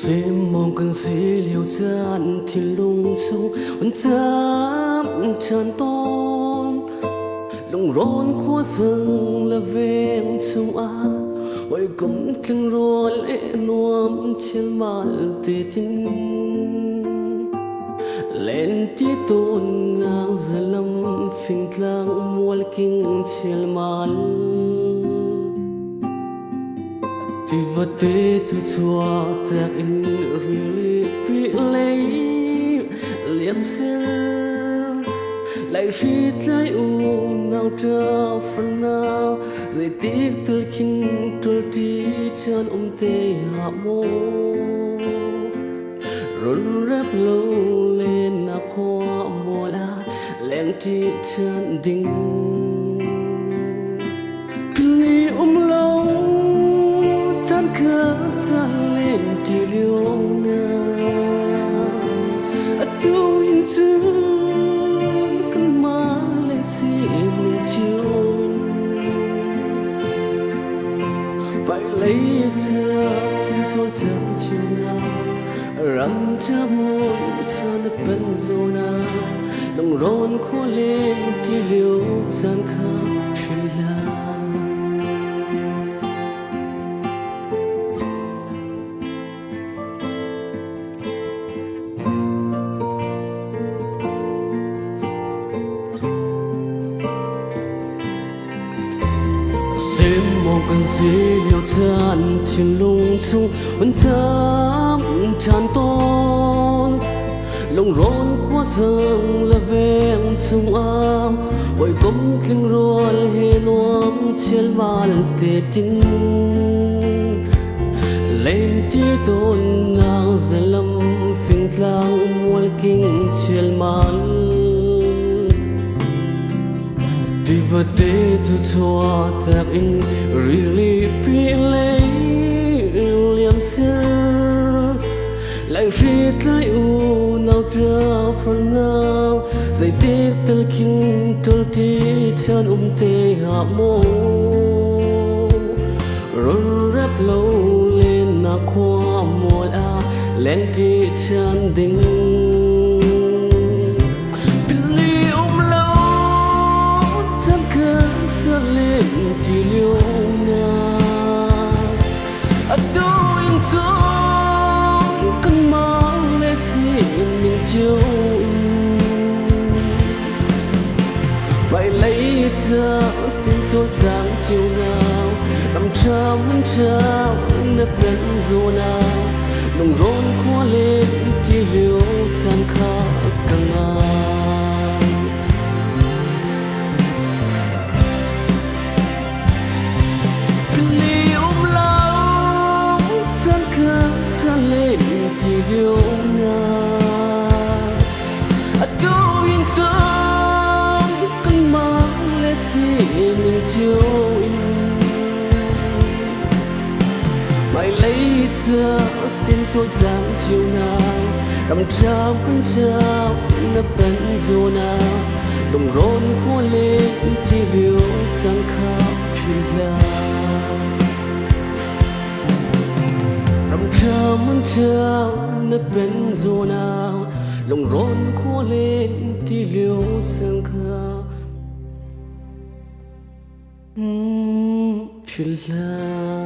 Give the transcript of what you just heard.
xem mong cần gì liều gian thì lung sâu vẫn dám tràn tôn lòng rôn khóa rừng là ven sông á vậy cũng từng rồi lệ nuông trên màn tê tin lên tí tôn ngang giờ lâm phình lang mua kinh trên màn thì vật tế cho chua ta in really bị lấy liêm sương lại rít lại u nào trở phần nào rồi tiếc từ khi trôi đi chân tê hạ mô run rep lâu lên na khoa mùa la lên đi chân đình pili lâu tan khờ tan lên đi liêu na tu in chu căn má lên xin mình chiều phải lấy ra tin tôi chẳng chiều nào rằng cha muốn cho nó bận rộn lòng rộn khó lên đi liêu gian khắp phiền lòng xem mong cần gì liều gian thiên lung sung vẫn dám tràn tôn lòng rộn quá rừng là ven sông ám vậy cũng kinh rồi hè nuông trên màn tê tin lên tí tôn ngang giờ lâm phình lang mua kinh trên màn đi vật tế cho chua ta in really bị lấy liêm sương lại rít lại u nào trở phần nào dây tiếc từ khi trôi đi chân tê hạ mô run rep lâu lên na khoa mùa la lên đi chân đình lên đi liêu na tôi in trong cơn mang mê xin mình chiều vậy lấy ra tin tôi dáng chiều nào làm cha muốn cha nước bên dù nào lòng rôn khóa lên đi liêu gian khá càng ngàn liêu na tôi in trong cơn mang lên xin mình chiều mày lấy ra tin tôi dáng chiều nào làm cha muốn cha nó bên dù nào đồng rôn khóa lên đi liêu gian khắp phiền lòng lòng cha muốn cha nó bên dù nào lòng rôn khóa lên đi liêu sang khắp phiền lòng